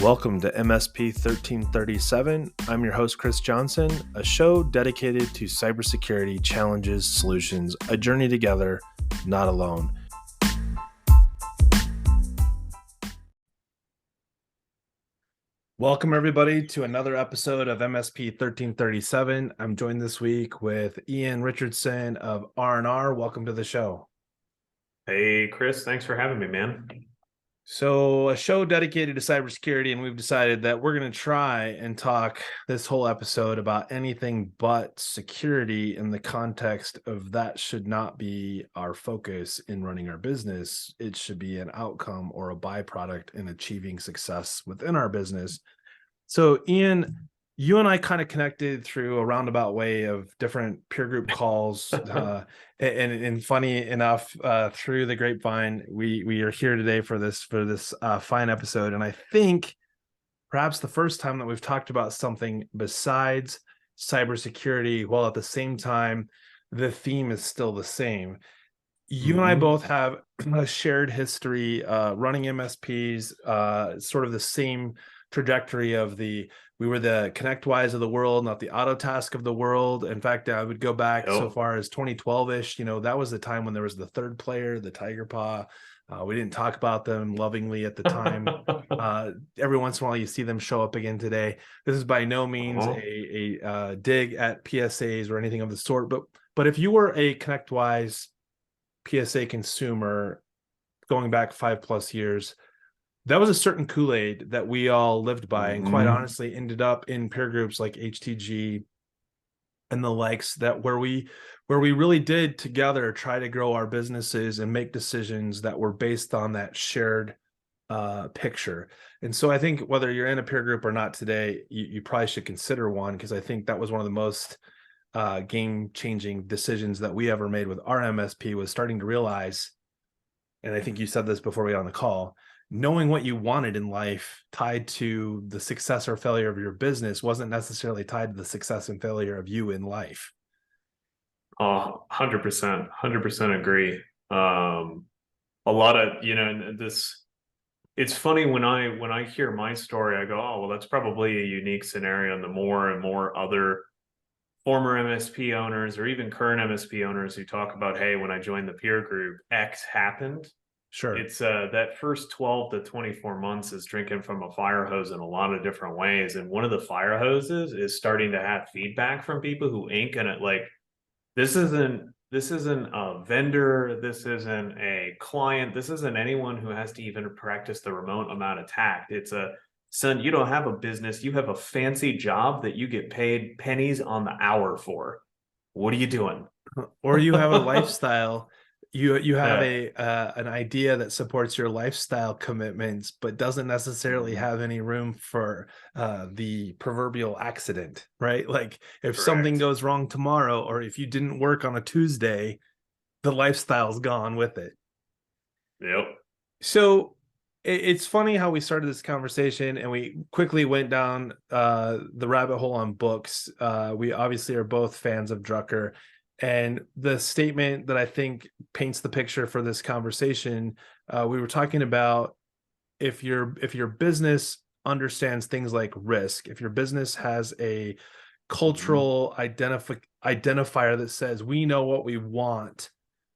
Welcome to MSP 1337. I'm your host, Chris Johnson, a show dedicated to cybersecurity challenges, solutions, a journey together, not alone. Welcome, everybody, to another episode of MSP 1337. I'm joined this week with Ian Richardson of R&R. Welcome to the show. Hey, Chris, thanks for having me, man. So, a show dedicated to cybersecurity, and we've decided that we're going to try and talk this whole episode about anything but security in the context of that should not be our focus in running our business. It should be an outcome or a byproduct in achieving success within our business. So, Ian, you and I kind of connected through a roundabout way of different peer group calls, and funny enough, through the grapevine, we are here today for this fine episode. And I think perhaps the first time that we've talked about something besides cybersecurity, while at the same time the theme is still the same. You and I both have a shared history running MSPs, sort of the same trajectory of we were the ConnectWise of the world, not the Autotask of the world. In fact, I would go back so far as 2012-ish. That was the time when there was the third player, the Tiger Paw. We didn't talk about them lovingly at the time. Every once in a while, you see them show up again today. This is by no means a dig at PSAs or anything of the sort. But if you were a ConnectWise PSA consumer going back 5+ years, that was a certain Kool-Aid that we all lived by, and quite honestly ended up in peer groups like HTG and the likes, that where we really did together try to grow our businesses and make decisions that were based on that shared picture. And so I think whether you're in a peer group or not today, you probably should consider one, because I think that was one of the most game-changing decisions that we ever made with our MSP, was starting to realize, and I think you said this before we got on the call, knowing what you wanted in life tied to the success or failure of your business wasn't necessarily tied to the success and failure of you in life. 100% agree. A lot of, it's funny when I hear my story, I go, oh, well, that's probably a unique scenario. And the more and more other former MSP owners or even current MSP owners who talk about, hey, when I joined the peer group, X happened. Sure. It's that first 12 to 24 months is drinking from a fire hose in a lot of different ways. And one of the fire hoses is starting to have feedback from people who ain't gonna, like, this isn't a vendor, this isn't a client, this isn't anyone who has to even practice the remote amount of tact. It's son, you don't have a business, you have a fancy job that you get paid pennies on the hour for. What are you doing? Or you have a lifestyle. You have an idea that supports your lifestyle commitments, but doesn't necessarily have any room for the proverbial accident, right? Like if something goes wrong tomorrow, or if you didn't work on a Tuesday, the lifestyle's gone with it. Yep. So it's funny how we started this conversation and we quickly went down the rabbit hole on books. We obviously are both fans of Drucker. And the statement that I think paints the picture for this conversation, we were talking about if your business understands things like risk, if your business has a cultural identifier that says we know what we want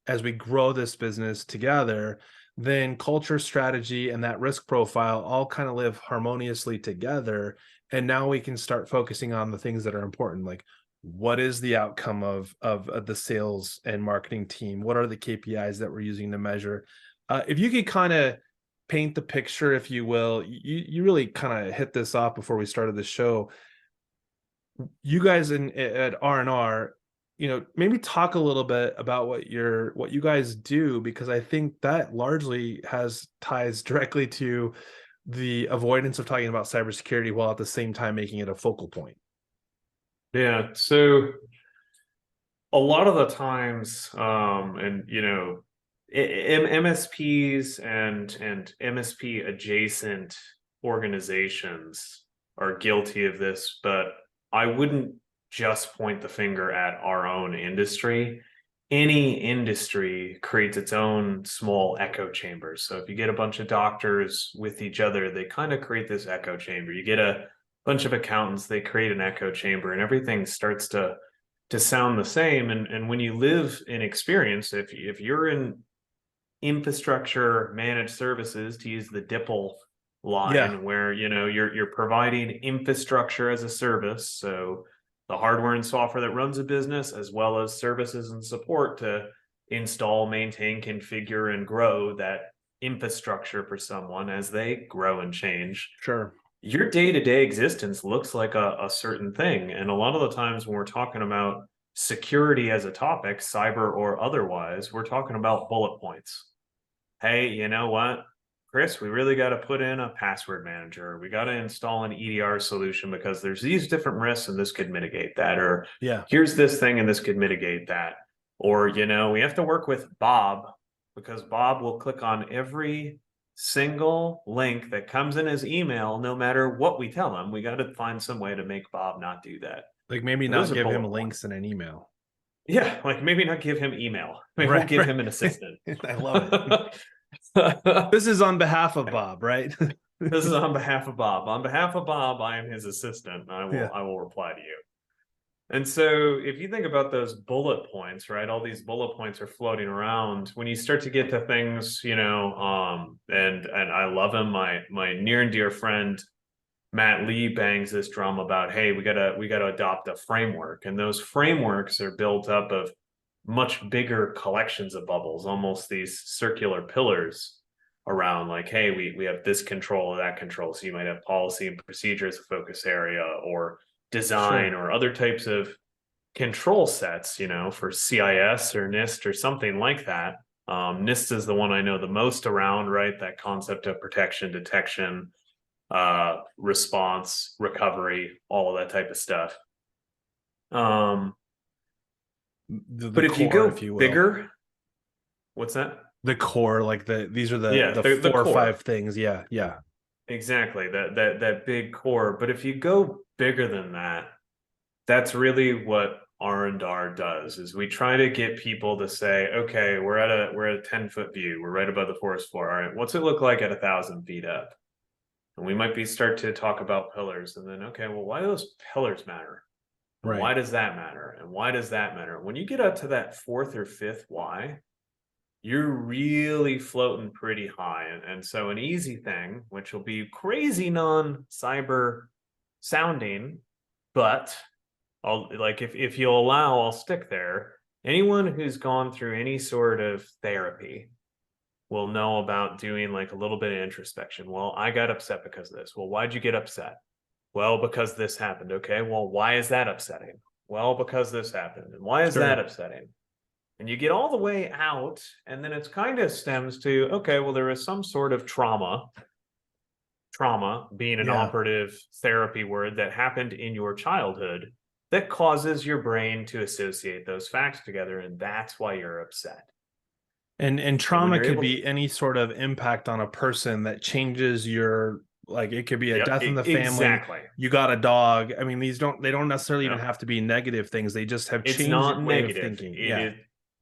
as we grow this business together, then culture, strategy, and that risk profile all kind of live harmoniously together. And now we can start focusing on the things that are important, like what is the outcome of the sales and marketing team? What are the KPIs that we're using to measure? If you could kind of paint the picture, if you will, you really kind of hit this off before we started the show. You guys at R&R, maybe talk a little bit about what you guys do, because I think that largely has ties directly to the avoidance of talking about cybersecurity while at the same time making it a focal point. Yeah. So a lot of the times, MSPs and MSP adjacent organizations are guilty of this, but I wouldn't just point the finger at our own industry. any industry creates its own small echo chambers. So if you get a bunch of doctors with each other, they kind of create this echo chamber. You get a bunch of accountants, they create an echo chamber, and everything starts to sound the same. And when you live in experience, if you're in infrastructure managed services, to use the DIPL Yeah, line, where you're providing infrastructure as a service, so the hardware and software that runs a business, as well as services and support to install, maintain, configure, and grow that infrastructure for someone as they grow and change. sure. Your day-to-day existence looks like a certain thing. And a lot of the times when we're talking about security as a topic, cyber or otherwise, we're talking about bullet points. Hey, you know what, Chris, we really got to put in a password manager. We got to install an EDR solution because there's these different risks and this could mitigate that. Or Yeah, here's this thing and this could mitigate that. Or, we have to work with Bob because Bob will click on every single link that comes in his email, no matter what we tell him. We got to find some way to make Bob not do that. like maybe So those not are give him bullet points. links in an email. Yeah, like maybe not give him email. Maybe we'll Right, give right. him an assistant. I love it. This is on behalf of Bob, right? This is on behalf of Bob. On behalf of Bob, I am his assistant. I will Yeah, I will reply to you. And so if you think about those bullet points, right? All these bullet points are floating around. When you start to get to things, and I love him, my near and dear friend Matt Lee bangs this drum about, hey, we gotta adopt a framework. And those frameworks are built up of much bigger collections of bubbles, almost these circular pillars around, like, hey, we have this control or that control. So you might have policy and procedure as a focus area, or design, sure. or other types of control sets, for CIS or NIST or something like that. NIST is the one I know the most around, right? That concept of protection, detection, response, recovery, all of that type of stuff. Um, The but if you core, if go you will. bigger, what's that? The core, like these are the Yeah, the the four or five core. things. Yeah, yeah. Exactly. That big core. But if you go bigger than that, that's really what R&R does, is we try to get people to say, okay, we're at a 10-foot view. We're right above the forest floor. All right, what's it look like at 1,000 feet up? And we might start to talk about pillars, and then, okay, well, why do those pillars matter? And Right. why does that matter? And why does that matter? When you get up to that fourth or fifth why, you're really floating pretty high. And so an easy thing, which will be crazy non-cyber sounding, but if you'll allow, I'll stick there. Anyone who's gone through any sort of therapy will know about doing like a little bit of introspection. Well, I got upset because of this. Well, why'd you get upset? Well, because this happened. Okay, well, why is that upsetting? Well, because this happened. And why is that Sure. upsetting? And you get all the way out, and then it's kind of stems to, okay, well, there is some sort of trauma being an Yeah. operative therapy word that happened in your childhood that causes your brain to associate those facts together, and that's why you're upset. And And when trauma you're could able to, be any sort of impact on a person that changes your, like it could be a yep, death in the family. exactly. You got a dog. I mean, they don't necessarily even Yep. have to be negative things. They just have It's changed your not way of negative. thinking. It Yeah. is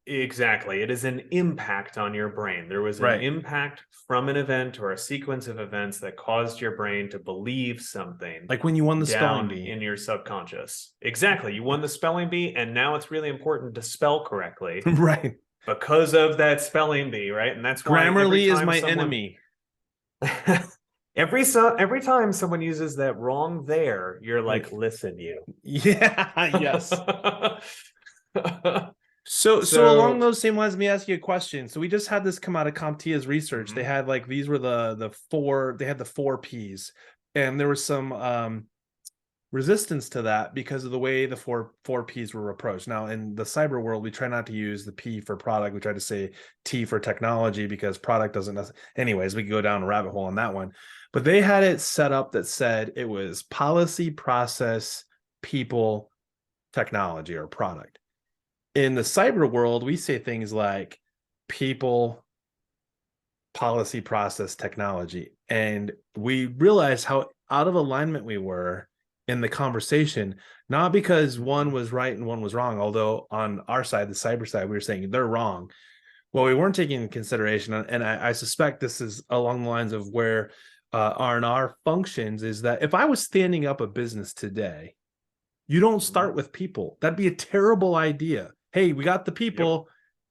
exactly. It is an impact on your brain. There was an Right. impact from an event or a sequence of events that caused your brain to believe something Like when you won the spelling down bee. in your subconscious. Exactly. You won the spelling bee, and now it's really important to spell correctly Right. because of that spelling bee, right? And that's why every Grammarly is time my someone enemy. every time someone uses that wrong there, you're like, Like, listen, you. yeah, yes. So along So, those same lines, let me ask you a question. So we just had this come out of CompTIA's research. They mhm. had like these were the four, they had the four P's, and there was some resistance to that because of the way the four P's were approached. Now in the cyber world, we try not to use the P for product. We try to say T for technology because product doesn't. Anyways, we could go down a rabbit hole on that one. But they had it set up that said it was policy, process, people, technology, or product. In the cyber world, we say things like people, policy, process, technology. And we realized how out of alignment we were in the conversation. Not because one Mhm. was right and one was wrong, although on our side, the cyber side, we were saying they're wrong. Well, we weren't taking into consideration, and I suspect this is along the lines of where R&R functions, is that if I was standing up a business today, you don't Mhm. start with people. That'd be a terrible idea. Hey, we got the Yep. people.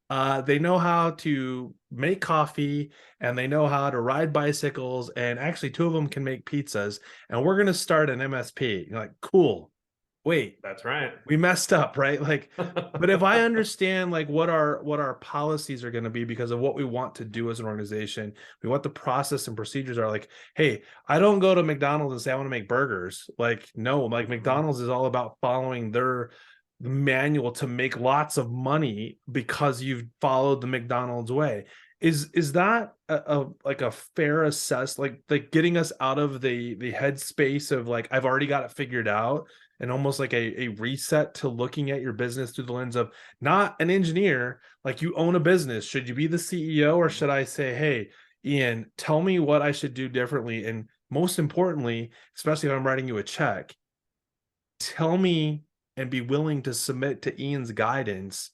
They know how to make coffee and they know how to ride bicycles. And actually, two of them can make pizzas. And we're going to start an MSP. You're like, cool. Wait, That's right. we messed up, right? Like, but if I understand like what our policies are going to be because of what we want to do as an organization, we what the process and procedures are like, hey, I don't go to McDonald's and say I want to make burgers. Like, no, like Mhm. McDonald's is all about following their manual to make lots of money because you've followed the McDonald's way. Is that a like a fair assess, like getting us out of the headspace of like I've already got it figured out, and almost like a reset to looking at your business through the lens of not an engineer, like you own a business. Should you be the CEO, or Mhm. should I say, hey, Ian, tell me what I should do differently? And most importantly, especially if I'm writing you a check, tell me and be willing to submit to Ian's guidance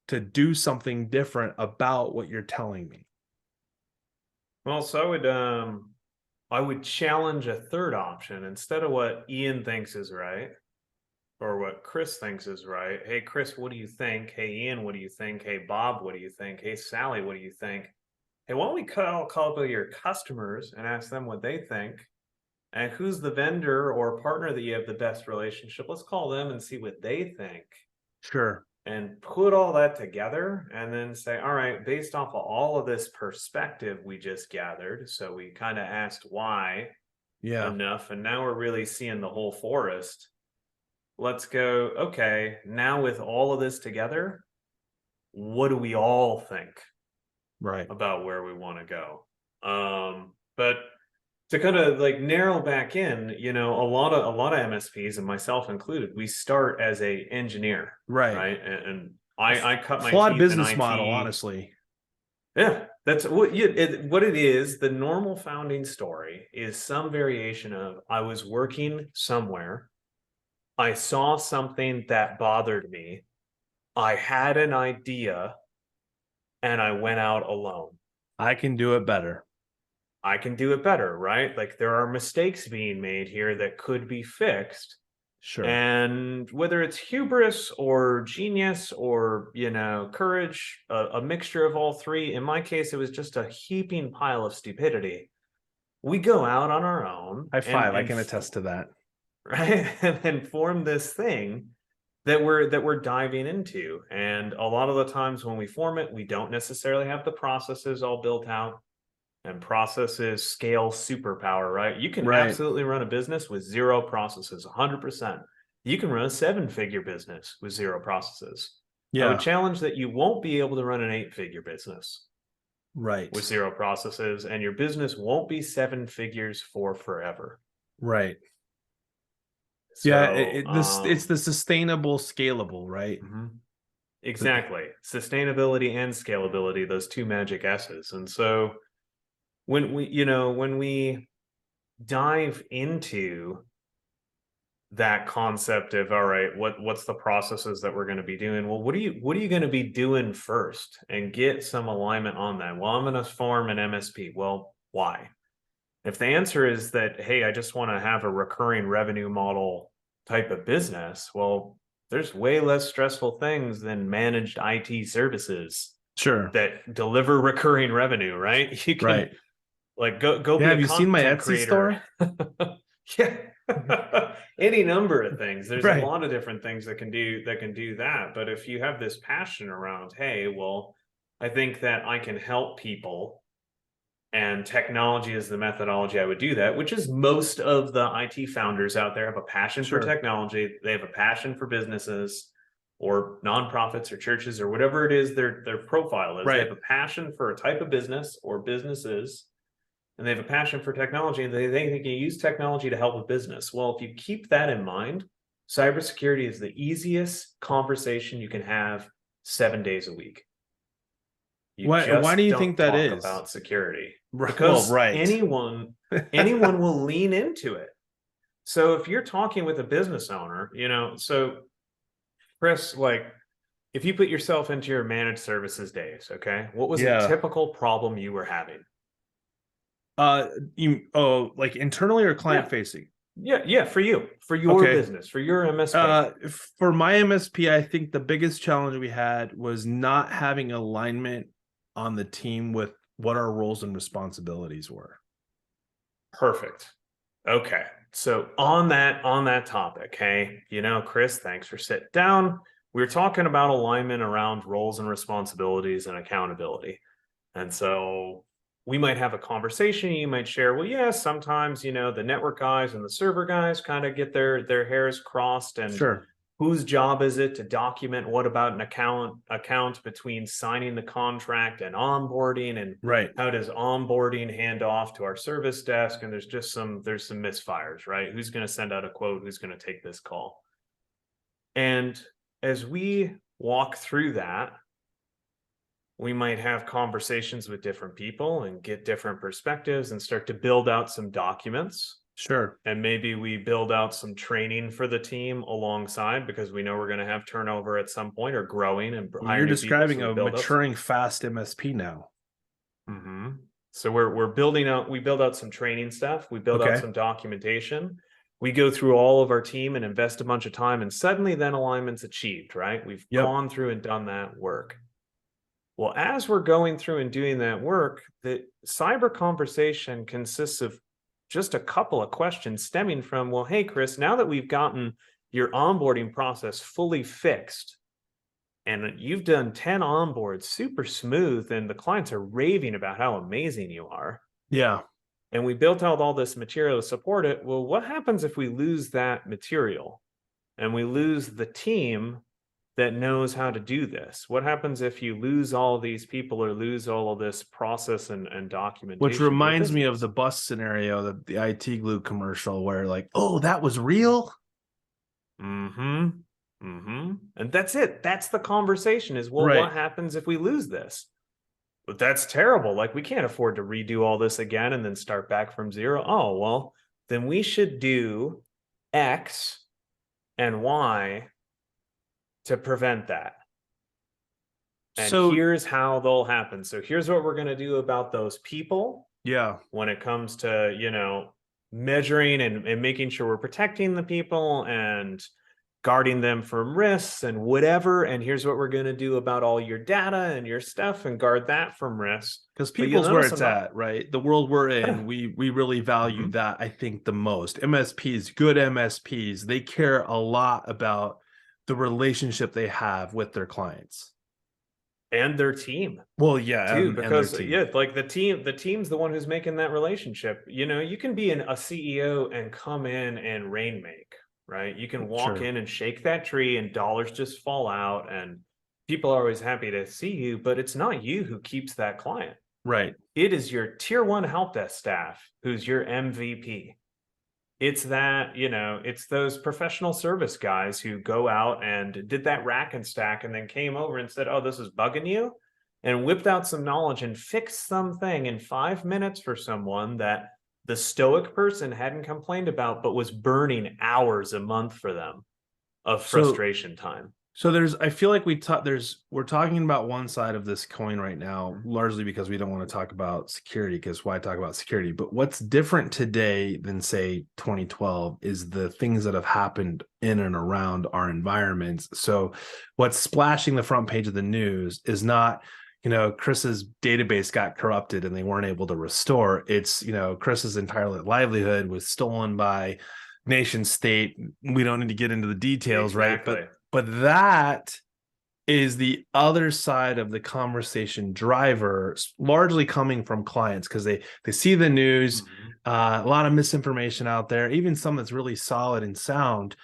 to do something different about what you're telling me. Well, so I would challenge a third option instead of what Ian thinks is right or what Chris thinks is right. Hey, Chris, what do you think? Hey, Ian, what do you think? Hey, Bob, what do you think? Hey, Sally, what do you think? Hey, why don't we call up your customers and ask them what they think? And who's the vendor or partner that you have the best relationship? Let's call them and see what they think Sure. and put all that together and then say, all right, based off of all of this perspective we just gathered. So we kind of asked why Yeah. enough, and now we're really seeing the whole forest. Let's go, okay, now with all of this together, what do we all think Right. about where we want to go? But to kind of like narrow back in, a lot of MSPs and myself included, we start as a engineer, Right. right? And I cut my Flawed teeth in business model, IT. honestly. Yeah, that's what it is. The normal founding story is some variation of I was working somewhere, I saw something that bothered me, I had an idea, and I went out alone. I can do it better. I can do it better, right? Like there are mistakes being made here that could be fixed. Sure. And whether it's hubris or genius or, courage, a mixture of all three, in my case, it was just a heaping pile of stupidity. We go out on our own High and five. I can attest to that. right and form this thing that we're diving into. And a lot of the times when we form it, we don't necessarily have the processes all built out. And processes scale superpower, right? You can Right. absolutely run a business with zero processes, 100%. You can run a seven-figure business with zero processes. I would Yeah. challenge that you won't be able to run an eight-figure business with Right. zero processes, and your business won't be seven figures for forever. Right. Yeah. So, It's the sustainable, scalable, right? mhm. The- Exactly. Sustainability and scalability, those two magic S's. And so when we dive into that concept of all right, what's the processes that we're going to be doing? Well, what are you going to be doing first and get some alignment on that? Well, I'm going to form an MSP. Well, why? If the answer is that, hey, I just want to have a recurring revenue model type of business, well, there's way less stressful things than managed IT services Sure. that deliver recurring revenue, right? You can Right. like go Yeah. be a Have you seen my content Etsy creator. store? Yeah. Any number of things. There's a Right. lot of different things that can do that. But if you have this passion around, hey, well, I think that I can help people and technology is the methodology I would do that, which is most of the IT founders out there have a passion for Sure. technology. They have a passion for businesses or nonprofits or churches or whatever it is their profile is. They Right. have a passion for a type of business or businesses, and they have a passion for technology, and they think they can use technology to help a business. Well, if you keep that in mind, cybersecurity is the easiest conversation you can have 7 days a week. You Why do just you think don't that talk is? about security Well, because right. anyone will lean into it. So if you're talking with a business owner, so Chris, like if you put yourself into your managed services days, okay, what was a Yeah. typical problem you were having? Like internally or client Yeah, facing? yeah, for your Okay. business, for your MSP. For my MSP, I think the biggest challenge we had was not having alignment on the team with what our roles and responsibilities were. Perfect. Okay. So on that topic, hey, Chris, thanks for sitting down. We were talking about alignment around roles and responsibilities and accountability. And so we might have a conversation. You might share, well, yeah, sometimes, the network guys and the server guys kind of get their hairs crossed, and Sure. whose job is it to document what about an account between signing the contract and onboarding, and Right. how does onboarding hand off to our service desk? And there's some misfires, right? Who's going to send out a quote? Who's going to take this call? And as we walk through that, we might have conversations with different people and get different perspectives and start to build out some documents. Sure. And maybe we build out some training for the team alongside, because we know we're going to have turnover at some point, or growing and Well, hire you're new people. describing So we a build up. maturing fast MSP now. So we're building out. We build out some training stuff. We build out Okay. some documentation. We go through all of our team and invest a bunch of time, and suddenly then alignment's achieved. Right? We've Yep. gone through and done that work. Well, as we're going through and doing that work, the cyber conversation consists of just a couple of questions stemming from, well, hey, Chris, now that we've gotten your onboarding process fully fixed and you've done 10 onboards super smooth, and the clients are raving about how amazing you are, Yeah. and we built out all this material to support it. Well, what happens if we lose that material and we lose the team that knows how to do this? What happens if you lose all of these people, or lose all of this process and Which documentation for the reminds me of the business? bus scenario, the IT glue commercial where like, oh, that was real. Mm-hmm. Mm-hmm. And that's it. That's the conversation is, well, Right. what happens if we lose this? But that's terrible. Like, we can't afford to redo all this again and then start back from zero. Oh, well, then we should do X and Y to prevent that. And So here's how they'll happen. So here's what we're going to do about those people yeah. when it comes to, measuring and making sure we're protecting the people and guarding them from risks and whatever. And here's what we're going to do about all your data and your stuff and guard that from risk. Because But you'll people's where notice it's I'm not. at, right? The world we're in, we really value Mhm. that, I think, the most. MSPs, good MSPs, they care a lot about the relationship they have with their clients. And their team Well, yeah, too, and their because team. yeah, like the team's the one who's making that relationship. You can be a CEO and come in and rainmake, right? You can walk Sure. in and shake that tree and dollars just fall out, and people are always happy to see you, but it's not you who keeps that client. Right. It is your tier one help desk staff who's your MVP. It's that, it's those professional service guys who go out and did that rack and stack and then came over and said, oh, this is bugging you, and whipped out some knowledge and fixed something in 5 minutes for someone that the stoic person hadn't complained about, but was burning hours a month for them of So frustration time. I feel like we're talking about one side of this coin right now, largely because we don't want to talk about security, because why talk about security? But what's different today than say 2012 is the things that have happened in and around our environments. So what's splashing the front page of the news is not, Chris's database got corrupted and they weren't able to restore. It's, Chris's entire livelihood was stolen by nation state. We don't need to get into the details, right? But Exactly. that is the other side of the conversation driver, largely coming from clients, because they see the news, Mhm. a lot of misinformation out there, even some that's really solid and sound.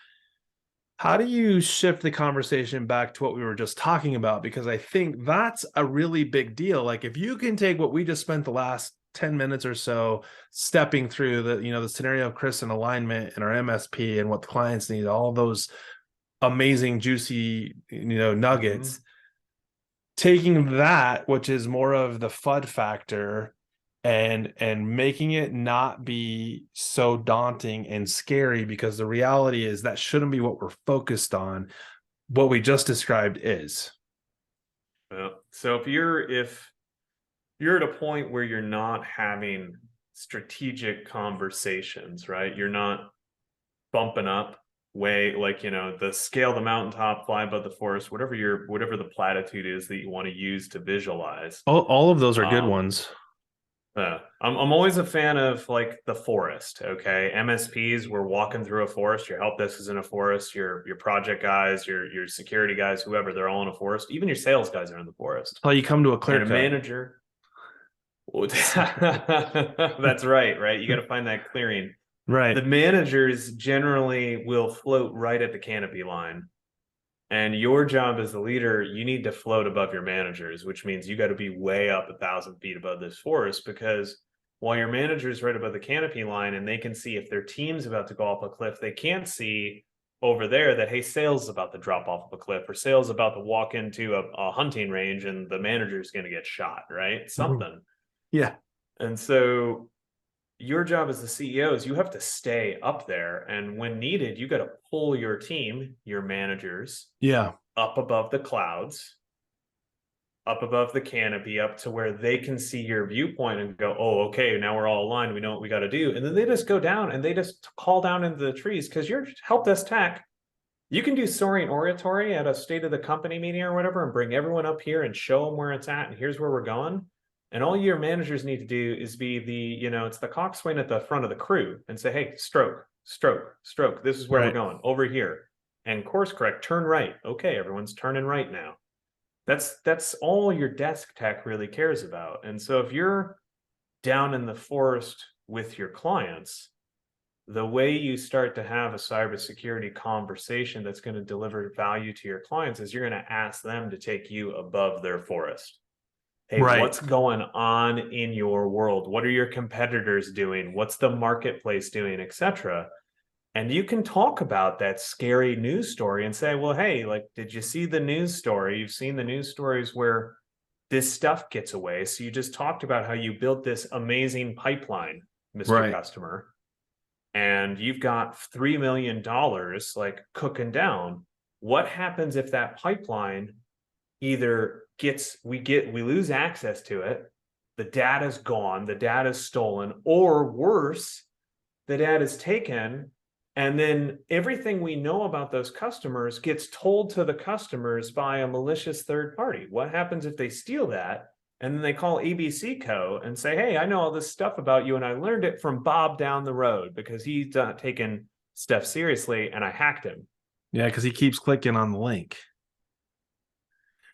How do you shift the conversation back to what we were just talking about? Because I think that's a really big deal. Like if you can take what we just spent the last 10 minutes or so stepping through the scenario of Chris and alignment and our MSP and what the clients need, all those amazing juicy nuggets, Mhm. taking that, which is more of the FUD factor, and making it not be so daunting and scary, because the reality is that shouldn't be what we're focused on. What we just described is. So if you're at a point where you're not having strategic conversations, right? You're not bumping up way, like, the scale the mountaintop, fly above the forest, whatever the platitude is that you want to use to visualize. All of those are good Um, ones. I'm always a fan of like the forest. Okay, MSPs, we're walking through a forest. Your help desk is in a forest. Your project guys, your security guys, whoever, they're all in a forest. Even your sales guys are in the forest. How you come to a clear And a cut. manager, that's right, right? You got to find that clearing. The Right. managers generally will float right at the canopy line. And your job as the leader, you need to float above your managers, which means you got to be way up 1,000 feet above this forest, because while your manager is right above the canopy line and they can see if their team's about to go off a cliff, they can't see over there that, hey, sales is about to drop off of a cliff, or sales about to walk into a hunting range and the manager is going to get shot, right? Mhm. Something. Yeah. And so your job as the CEO is you have to stay up there. And when needed, you got to pull your team, your managers, Yeah. up above the clouds, up above the canopy, up to where they can see your viewpoint and go, oh, okay, now we're all aligned. We know what we got to do. And then they just go down and they just call down into the trees, because your help desk tech, you can do soaring oratory at a state of the company meeting or whatever and bring everyone up here and show them where it's at and here's where we're going. And all your managers need to do is be it's the coxswain at the front of the crew and say, hey, stroke, stroke, stroke. This is where we're Right. going, over here. And course correct, turn right. Okay, everyone's turning right now. That's all your desk tech really cares about. And so if you're down in the forest with your clients, the way you start to have a cybersecurity conversation that's going to deliver value to your clients is you're going to ask them to take you above their forest. Hey, Right. what's going on in your world? What are your competitors doing? What's the marketplace doing, etc.? And you can talk about that scary news story and say, well, hey, like, did you see the news story? You've seen the news stories where this stuff gets away. So you just talked about how you built this amazing pipeline, Mr. Right. Customer, and you've got $3 million like cooking down. What happens if that pipeline either we lose access to it, the data's gone, the data's stolen, or worse, the data's taken, and then everything we know about those customers gets told to the customers by a malicious third party? What happens if they steal that and then they call ABC Co and say, hey, I know all this stuff about you and I learned it from Bob down the road because he's not taking stuff seriously and I hacked him? Yeah, because he keeps clicking on the link.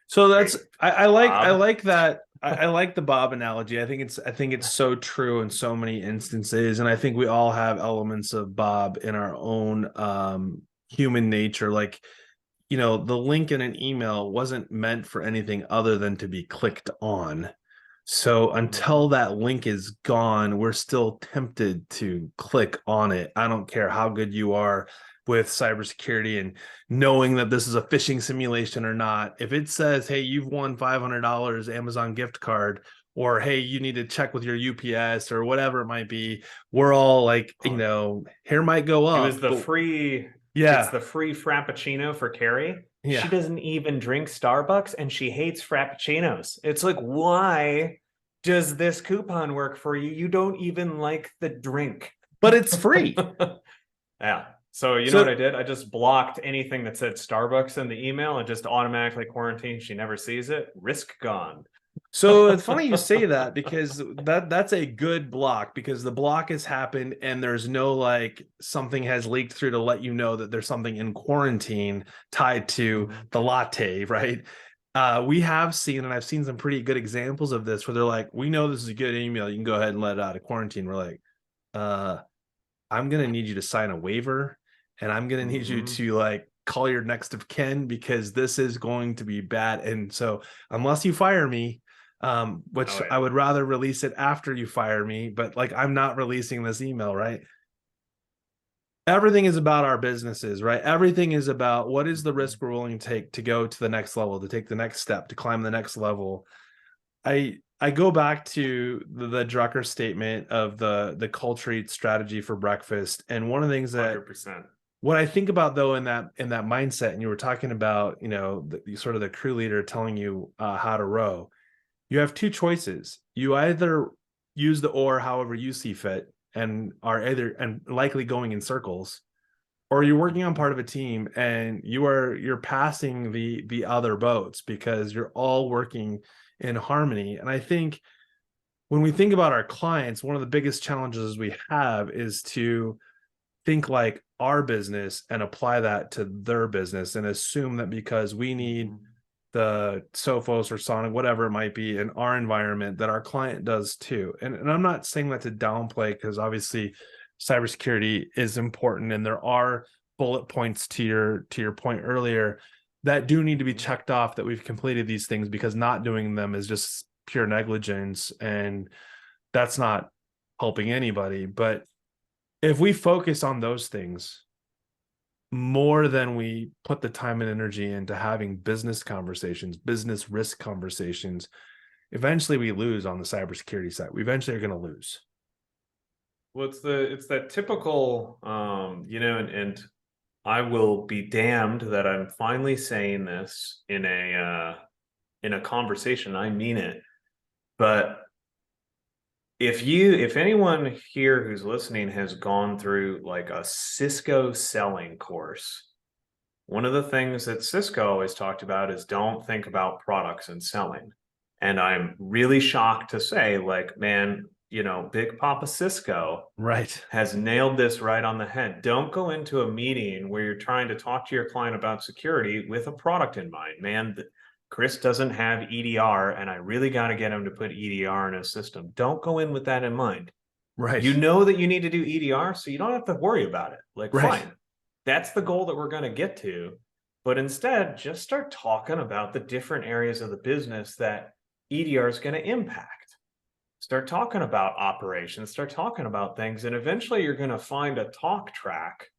So Right. that's I Bob. like that. I like the Bob analogy. I think it's so true in so many instances. And I think we all have elements of Bob in our own human nature. Like, the link in an email wasn't meant for anything other than to be clicked on. So Mhm. until that link is gone, we're still tempted to click on it. I don't care how good you are with cybersecurity and knowing that this is a phishing simulation or not. If it says, hey, you've won $500 Amazon gift card, or hey, you need to check with your UPS or whatever it might be, we're all like, hair might go It was up. the But free, it's yeah, the free Frappuccino for Carrie. She yeah. doesn't even drink Starbucks and she hates Frappuccinos. It's like, why does this coupon work for you? You don't even like the drink. But it's free. Yeah. So you know what So I did? I just blocked anything that said Starbucks in the email and just automatically quarantined. She never sees it. Risk gone. So it's funny you say that, because that's a good block, because the block has happened and there's no like something has leaked through to let you know that there's something in quarantine tied to Mhm. the latte, right? We have seen, and I've seen some pretty good examples of this where they're like, we know this is a good email, you can go ahead and let it out of quarantine. We're like, uh, I'm gonna need you to sign a waiver, and I'm gonna need you Mhm. to like call your next of kin, because this is going to be bad. And so unless you fire me, which Oh I yeah. would rather release it after you fire me, but like I'm not releasing this email, right? Everything is about our businesses, right? Everything is about what is the Mhm. risk we're willing to take to go to the next level, to take the next step, to climb the next level. I I go back to the Drucker statement of the culture eats strategy for breakfast. And one of the things that 100%. what I think about though in that mindset, and you were talking about, sort of the crew leader telling you how to row. You have two choices. You either use the oar however you see fit and are either and likely going in circles, or you're working on part of a team and you're passing the other boats because you're all working in harmony. And I think when we think about our clients, one of the biggest challenges we have is to think like our business and apply that to their business and assume that because we need Mhm. the Sophos or Sonic, whatever it might be in our environment, that our client does too. And I'm not saying that to downplay, because obviously cybersecurity is important and there are bullet points to your point earlier that do need to be Mhm. checked off, that we've completed these things, because not doing them is just pure negligence and that's not helping anybody. But if we focus on those things more than we put the time and energy into having business conversations, business risk conversations, eventually we lose on the cybersecurity side. We eventually are going to lose. Well, it's that typical, and I will be damned that I'm finally saying this in a conversation. I mean it, but if anyone here who's listening has gone through like a Cisco selling course, one of the things that Cisco always talked about is don't think about products and selling. And I'm really shocked to say, like, man, Big Papa Cisco Right. has nailed this right on the head. Don't go into a meeting where you're trying to talk to your client about security with a product in mind. Man, Chris doesn't have EDR, and I really got to get him to put EDR in his system. Don't go in with that in mind. You Right. know that you need to do EDR, so you don't have to worry about it. Like, Right. fine. That's the goal that we're going to get to. But instead, just start talking about the different areas of the business that EDR is going to impact. Start talking about operations, start talking about things, and eventually you're going to find a talk track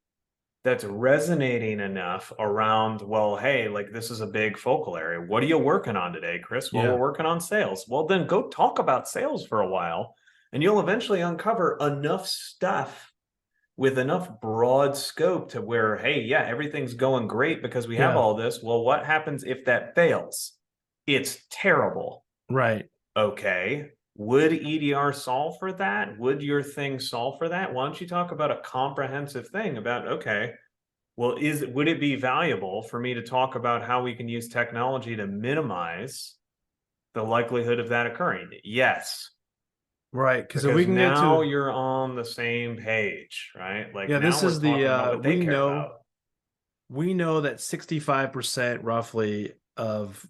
that's resonating enough around, well, hey, like this is a big focal area. What are you working on today, Chris? Well, we're Yeah. working on sales. Well, then go talk about sales for a while, and you'll eventually uncover enough stuff with enough broad scope to where, hey, yeah, everything's going great because we have Yeah. all this. Well, what happens if that fails? It's terrible. Right. Okay. Would EDR solve for that? Would your thing solve for that? Why don't you talk about a comprehensive thing about, okay, well, would it be valuable for me to talk about how we can use technology to minimize the likelihood of that occurring? Yes, Right. Because if we because can get now to, you're on the same page, right? Like yeah, now this we're is the, talking about what they care about. we know that 65% roughly of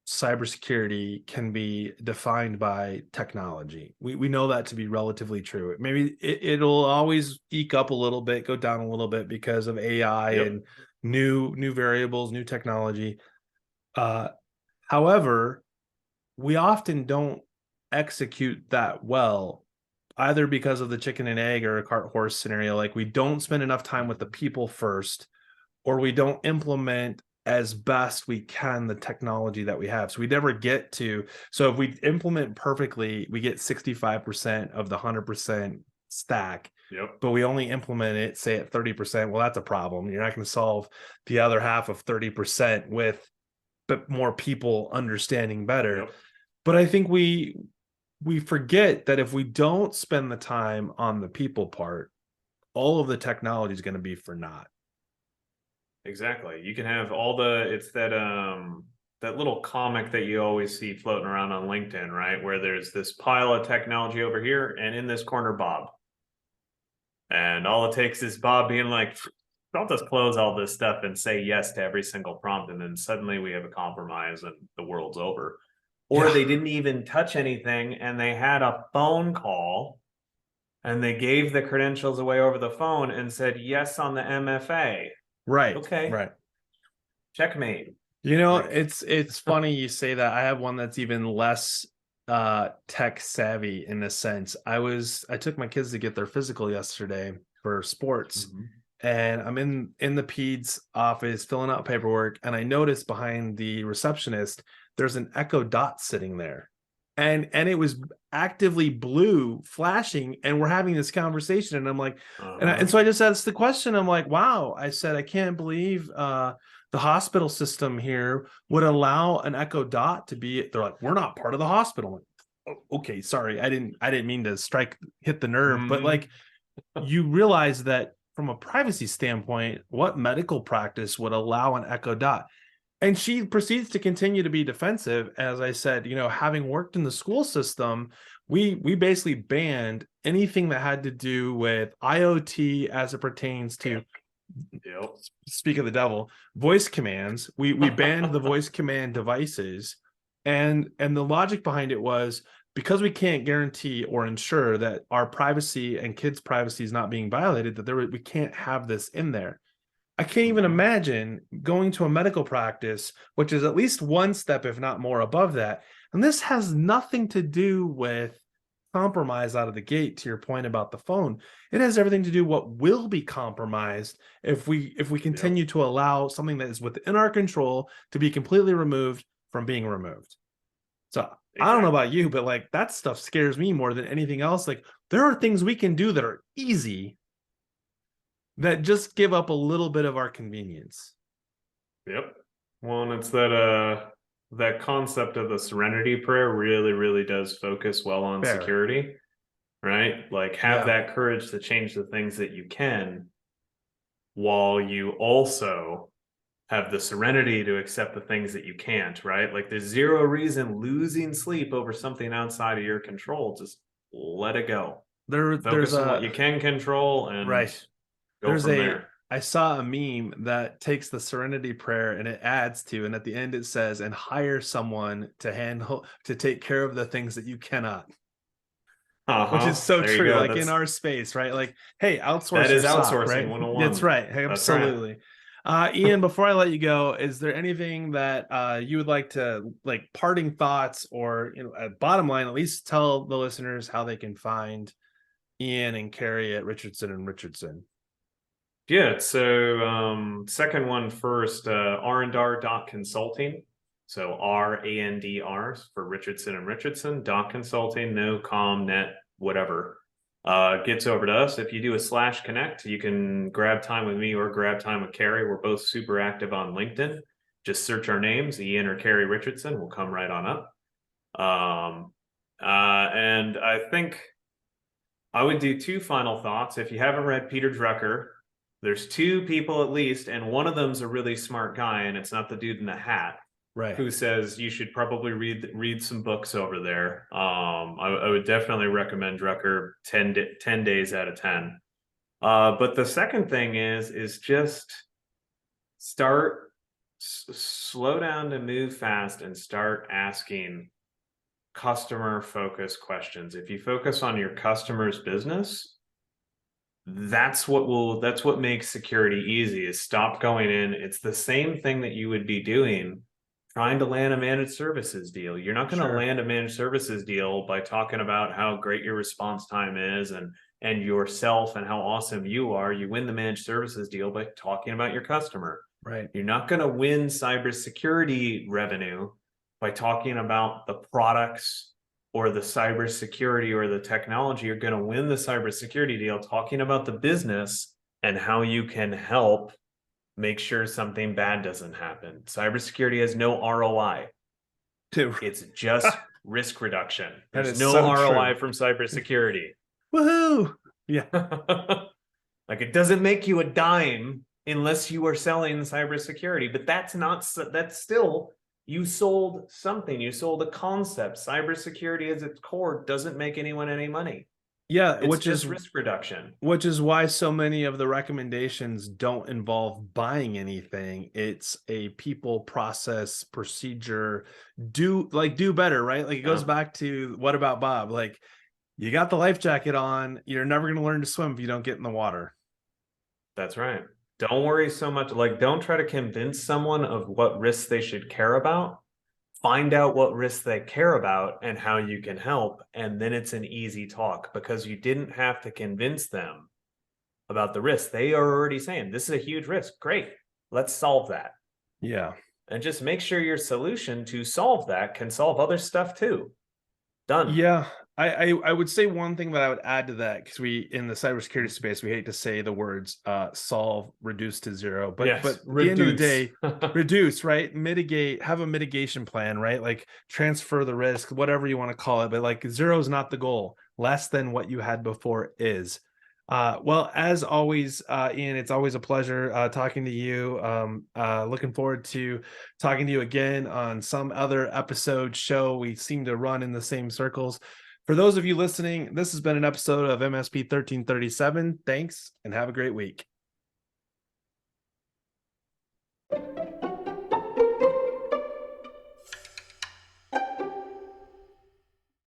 cybersecurity can be defined by technology. We know that to be relatively true. Maybe it'll always eke up a little bit, go down a little bit because of AI Yep. and new variables, new technology. Uh, However, we often don't execute that well, either because of the chicken and egg or a cart horse scenario. Like we don't spend enough time with the Mhm. people first, or we don't implement as best we can the technology that we have. So we never get to, so if we implement perfectly, we get 65% of the 100% stack, Yep. but we only implement it, say at 30%. Well, that's a problem. You're not going to solve the other half of 30% with but more people understanding better. Yep. But I think we forget that if we don't spend the time on the people part, all of the technology is going to be for naught. Exactly. You can have all the it's that little comic that you always see floating around on LinkedIn, right? Where there's this pile of technology over here and in this corner Bob. And all it takes is Bob being like, I'll just close all this stuff and say yes to every single prompt. And then suddenly we have a compromise and the world's over. Or Yeah. they didn't even touch anything and they had a phone call and they gave the credentials away over the phone and said yes on the MFA. Right. Okay, Right. checkmate. Like, It's funny you say that. I have one that's even less tech savvy in a sense. I took my kids to get their physical yesterday for sports, mhm. and I'm in the peds office filling out paperwork, and I noticed behind the receptionist there's an Echo Dot sitting there. and it was actively blue flashing, and we're having this conversation, and I'm like, and so I just asked the question. I'm like, wow. I said, I can't believe the hospital system here would allow an Echo Dot to be. They're like, we're not part of the hospital. Oh, okay, sorry, I didn't mean to hit the nerve, but like, you realize that from a privacy standpoint, what medical practice would allow an Echo Dot? And she proceeds to continue to be defensive. As I said, having worked in the school system, we basically banned anything that had to do with IoT as it pertains to, Yep. speak of the devil, voice commands. We banned the voice command devices, and the logic behind it was because we can't guarantee or ensure that our privacy and kids' privacy is not being violated, that we can't have this in there. I can't even imagine going to a medical practice, which is at least one step, if not more, above that. And this has nothing to do with compromise out of the gate, to your point about the phone. It has everything to do what will be compromised if we continue to allow something that is within our control to be completely removed from being removed. So I don't know about you, but like, that stuff scares me more than anything else. Like, there are things we can do that are easy that just give up a little bit of our convenience. Yep. Well, and it's that concept of the serenity prayer really, really does focus well on Fair. security, right? Like, have that courage to change the things that you can, while you also have the serenity to accept the things that you can't, right? Like, there's zero reason losing sleep over something outside of your control. Just let it go. There's Focus on what you can control and go from there. I saw a meme that takes the serenity prayer and it adds to, and at the end it says, and hire someone to take care of the things that you cannot. Which is so There you true. go. Like, in our space, right? Like, hey, outsource That your is sock, outsourcing right? 101. That's right. Absolutely. Ian, before I let you go, is there anything that you would like to, like, parting thoughts, or at bottom line, at least tell the listeners how they can find Ian and Carrie at Richardson and Richardson? Yeah, so second one first, R&R.consulting. So RANDR for Richardson and Richardson, dot consulting, no com, net, whatever. Gets over to us. If you do a /connect, you can grab time with me or grab time with Carrie. We're both super active on LinkedIn. Just search our names, Ian or Carrie Richardson, will come right on up. And I think I would do two final thoughts. If you haven't read Peter Drucker, there's two people at least, and one of them's a really smart guy, and it's not the dude in the hat, right, who says you should probably read some books over there. I would definitely recommend Drucker 10 days out of 10. But the second thing is just slow down to move fast and start asking customer focused questions. If you focus on your customer's business, that's what makes security easy, is stop going in. It's the same thing that you would be doing trying to land a managed services deal. You're not going to land a managed services deal by talking about how great your response time is and yourself and how awesome you are. You win the managed services deal by talking about your customer. Right. You're not going to win cybersecurity revenue by talking about the products or the cybersecurity or the technology. You're going to win the cybersecurity deal talking about the business and how you can help make sure something bad doesn't happen. Cybersecurity has no ROI. It's just risk reduction. There's no ROI from cybersecurity. Woohoo! Yeah. Like, it doesn't make you a dime unless you are selling cybersecurity, but that's still, you sold something. You sold a concept. Cybersecurity as its core doesn't make anyone any money. Yeah, it's just risk reduction. Which is why so many of the recommendations don't involve buying anything. It's a people, process, procedure, do better, right? Like, it goes back to, what about Bob? Like, you got the life jacket on, you're never going to learn to swim if you don't get in the water. That's right. Don't worry so much. Like, don't try to convince someone of what risks they should care about. Find out what risks they care about and how you can help. And then it's an easy talk, because you didn't have to convince them about the risk. They are already saying, this is a huge risk. Great. Let's solve that. Yeah. And just make sure your solution to solve that can solve other stuff too. Done. Yeah, I would say one thing that I would add to that, because we in the cybersecurity space, we hate to say the words solve, reduce to zero, but Yes, at the end of the reduce. day, reduce, right? Mitigate, have a mitigation plan, right? Like transfer the risk, whatever you want to call it, but like zero is not the goal. Less than what you had before is. Well, as always, Ian, it's always a pleasure talking to you. Looking forward to talking to you again on some other episode show. We seem to run in the same circles. For those of you listening, this has been an episode of MSP 1337. Thanks and have a great week.